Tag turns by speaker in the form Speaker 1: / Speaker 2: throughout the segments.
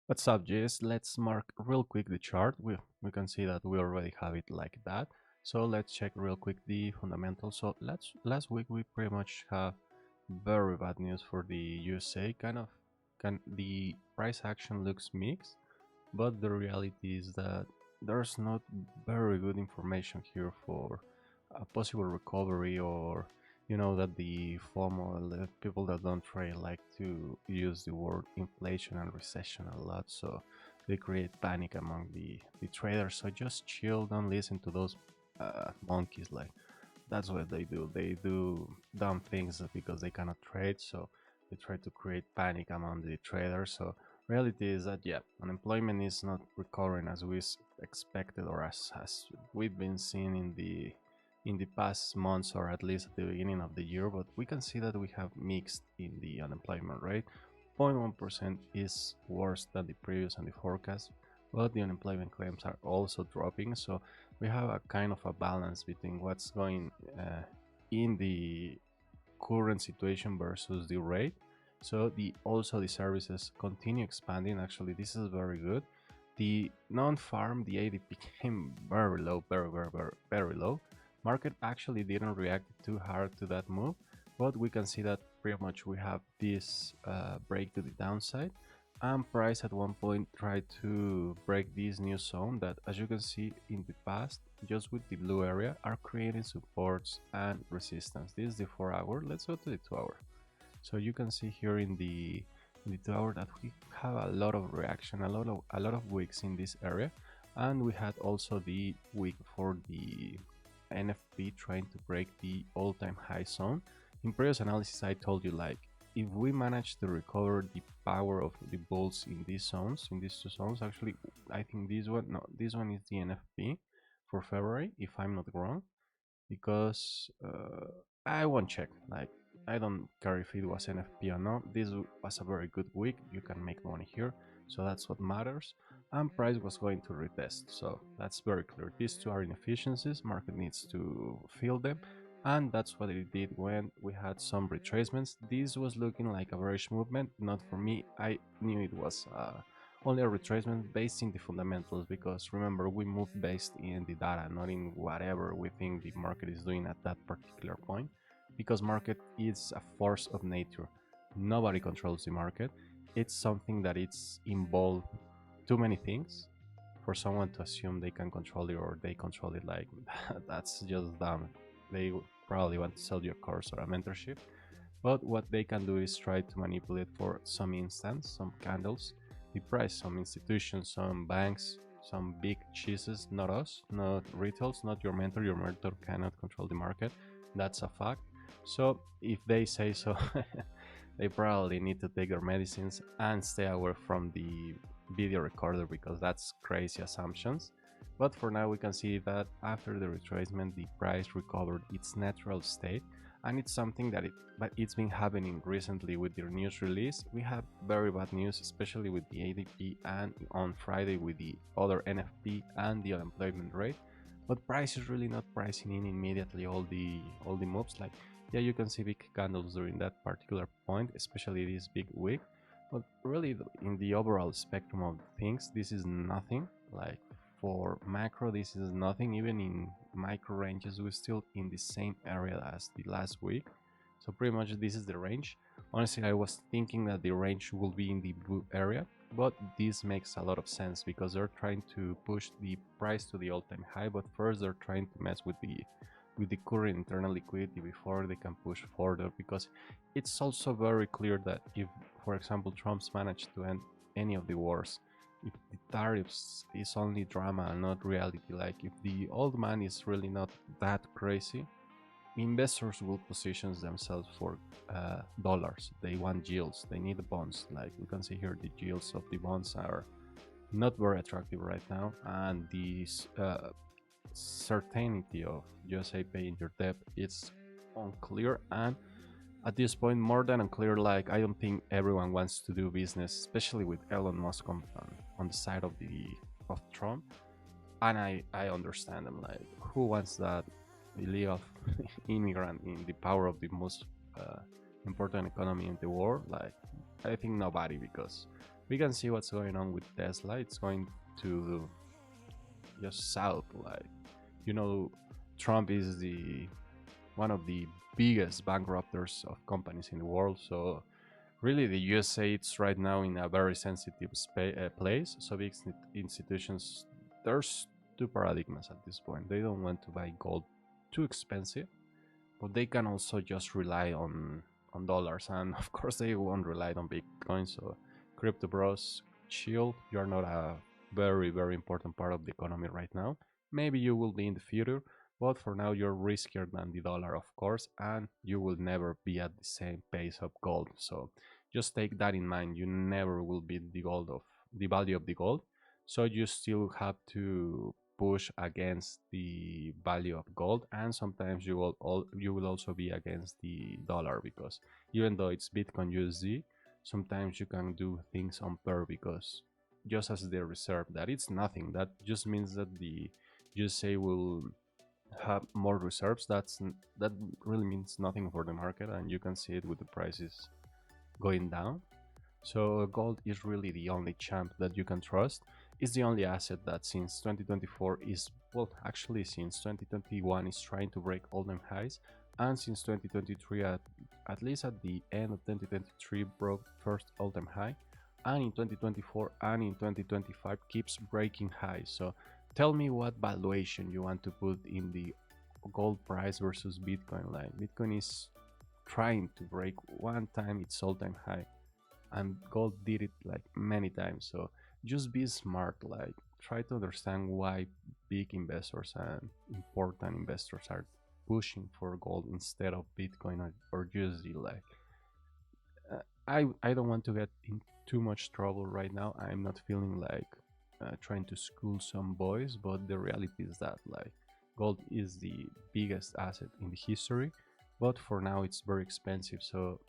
Speaker 1: What's up, Jess? Let's mark real quick the chart. We can see that we already have it like that. So let's check real quick the fundamentals. So last week we pretty much have very bad news for the USA. The price action looks mixed, but the reality is that there's not very good information here for a possible recovery, or that the FOMO, the people that don't trade, like to use the word inflation and recession a lot, so they create panic among the traders. So just chill, don't listen to those monkeys. Like, that's what they do dumb things because they cannot trade, so they try to create panic among the traders. So reality is that, yeah, unemployment is not recovering as we expected, or as we've been seeing in the past months, or at least at the beginning of the year. But we can see that we have mixed in the unemployment rate. 0.1% is worse than the previous and the forecast, but the unemployment claims are also dropping. So we have a kind of a balance between what's going in the current situation versus the rate. So the services continue expanding. Actually, this is very good. The non-farm, the ADP came very low, very low. Market actually didn't react too hard to that move, but we can see that pretty much we have this break to the downside, and price at one point tried to break this new zone that, as you can see in the past, just with the blue area, are creating supports and resistance. This is the 4 hour. Let's go to the 2 hour. So you can see here in the 2 hour that we have a lot of reaction, a lot of wicks in this area, and we had also the wick for the NFP trying to break the all-time high zone. In previous analysis, I told you, like, if we manage to recover the power of the bulls in these zones, in these two zones, actually, I think this one is the NFP for February, if I'm not wrong, because I won't check. Like, I don't care if it was NFP or not. This was a very good week. You can make money here, so that's what matters. And price was going to retest, so that's very clear. These two are inefficiencies. Market needs to fill them, and that's what it did when we had some retracements. This was looking like a bearish movement. Not for me. I knew it was only a retracement based in the fundamentals, because remember, we move based in the data, not in whatever we think the market is doing at that particular point, because market is a force of nature. Nobody controls the market. It's something that it's involved too many things for someone to assume they can control it, or they control it. Like, that's just dumb. They probably want to sell you a course or a mentorship, but what they can do is try to manipulate for some instance, some candles, the price. Some institutions, some banks, some big cheeses, not us, not retails, not your mentor. Your mentor cannot control the market. That's a fact. So if they say so, they probably need to take their medicines and stay away from the video recorder, because that's crazy assumptions. But for now, we can see that after the retracement, the price recovered its natural state, and it's something that it's been happening recently with their news release. We have very bad news, especially with the ADP, and on Friday with the other NFP and the unemployment rate. But price is really not pricing in immediately all the moves. Like, yeah, you can see big candles during that particular point, especially this big wick. But really, in the overall spectrum of things, this is nothing. Like, for macro, this is nothing. Even in micro ranges, we're still in the same area as the last week. So pretty much this is the range. Honestly, I was thinking that the range will be in the blue area, but this makes a lot of sense because they're trying to push the price to the all-time high, but first they're trying to mess with the current internal liquidity before they can push further, because it's also very clear that if, for example, Trump's managed to end any of the wars, if the tariffs is only drama and not reality, like if the old man is really not that crazy, investors will position themselves for dollars. They want yields, they need bonds. Like, you can see here, the yields of the bonds are not very attractive right now, and this certainty of USA paying your debt is unclear, and at this point more than unclear. Like, I don't think everyone wants to do business, especially with Elon Musk on the side of Trump, and I understand them. Like, who wants that illegal immigrant in the power of the most important economy in the world? Like, I think nobody, because We can see what's going on with Tesla. It's going to just south. Like, you know, Trump is the one of the biggest bankrupters of companies in the world. So really, the USA it's right now in a very sensitive place. So big institutions, there's two paradigms at this point. They don't want to buy gold too expensive, but they can also just rely on dollars, and of course they won't rely on Bitcoin. So crypto bros, chill. You're not a very important part of the economy right now. Maybe you will be in the future, but for now you're riskier than the dollar, of course, and you will never be at the same pace of gold. So just take that in mind. You never will beat the value of the gold. So you still have to push against the value of gold, and sometimes you will also be against the dollar, because even though it's Bitcoin USD, sometimes you can do things on pair, because just as the reserve, that it's nothing. That just means that the USA will have more reserves. That really means nothing for the market, and you can see it with the prices going down. So gold is really the only champ that you can trust. It's the only asset that since 2024 is, well, actually since 2021 is trying to break all-time highs, and since 2023, at least at the end of 2023, broke first all-time high, and in 2024 and in 2025 keeps breaking highs. So tell me what valuation you want to put in the gold price versus Bitcoin. Like, Bitcoin is trying to break one time its all-time high, and gold did it like many times. So just be smart, like try to understand why big investors and important investors are pushing for gold instead of Bitcoin or USD. Like, I don't want to get in too much trouble right now. I'm not feeling like trying to school some boys, but the reality is that, like, gold is the biggest asset in the history, but for now it's very expensive. So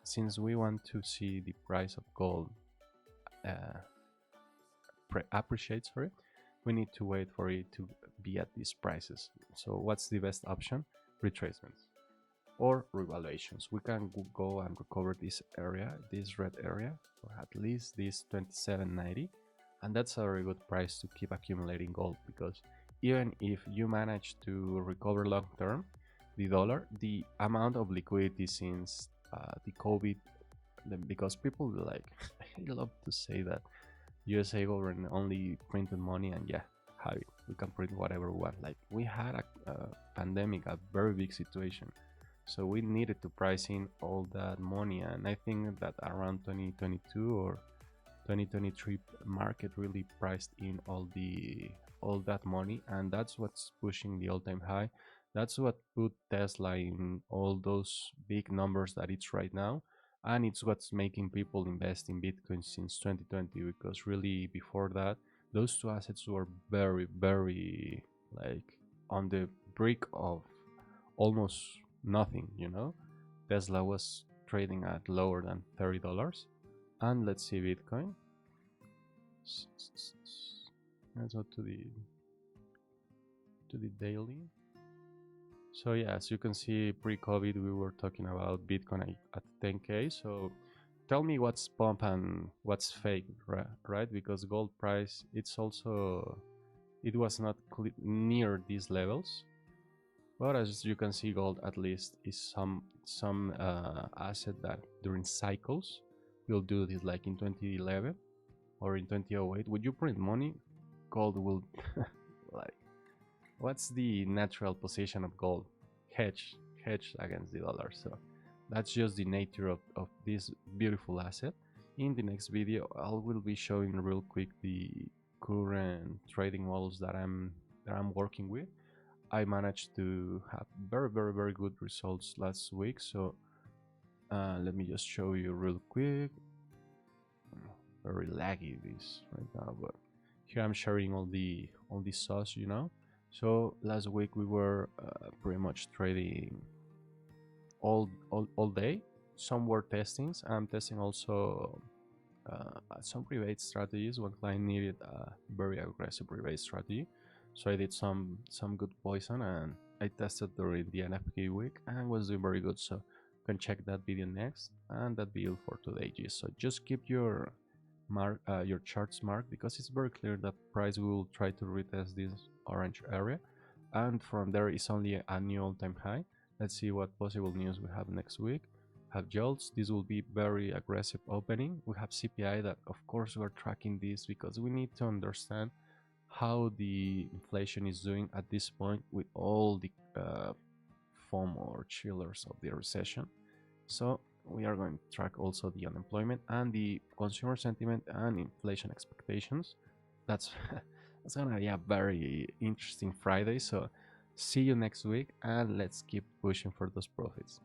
Speaker 1: since we want to see the price of gold uh, appreciate, sorry, we need to wait for it to be at these prices. So what's the best option? Retracements or revaluations. We can go and recover this area, this red area, or at least this 27.90, and that's a very good price to keep accumulating gold, because even if you manage to recover long term the dollar, the amount of liquidity since the COVID, because people like I love to say that USA government only printed money, and yeah, have it. We can print whatever we want. Like, we had a pandemic, a very big situation, so we needed to price in all that money. And I think that around 2022 or 2023 market really priced in all that money, and that's what's pushing the all-time high. That's what put Tesla in all those big numbers that it's right now, and it's what's making people invest in Bitcoin since 2020, because really before that those two assets were very like on the brink of almost nothing, you know. Tesla was trading at lower than $30. And let's see Bitcoin. Let's go to the daily. So yeah, as you can see, pre-COVID we were talking about Bitcoin at 10K. So tell me what's pump and what's fake, right? Because gold price, it was not near these levels. But as you can see, gold at least is some asset that during cycles will do this, like in 2011 or in 2008. Would you print money? Gold will like, what's the natural position of gold? Hedge against the dollar. So that's just the nature of this beautiful asset. In the next video, I will be showing real quick the current trading models that I'm working with. I managed to have very good results last week. So let me just show you real quick. Very laggy this right now, but here I'm sharing all the sauce, you know. So last week we were pretty much trading all day. Some were testings. I'm testing also some rebate strategies. One client needed a very aggressive rebate strategy, so I did some good poison, and I tested during the NFP week and was doing very good. So you can check that video next, and that video for today. So just keep your mark your charts mark, because it's very clear that price will try to retest this orange area, and from there it's only a new all-time high. Let's see what possible news we have next week. Have JOLTS, this will be very aggressive opening. We have CPI that of course we're tracking this because we need to understand how the inflation is doing at this point with all the foam or chillers of the recession. So we are going to track also the unemployment and the consumer sentiment and inflation expectations. That's that's gonna be a very interesting Friday. So see you next week, and let's keep pushing for those profits.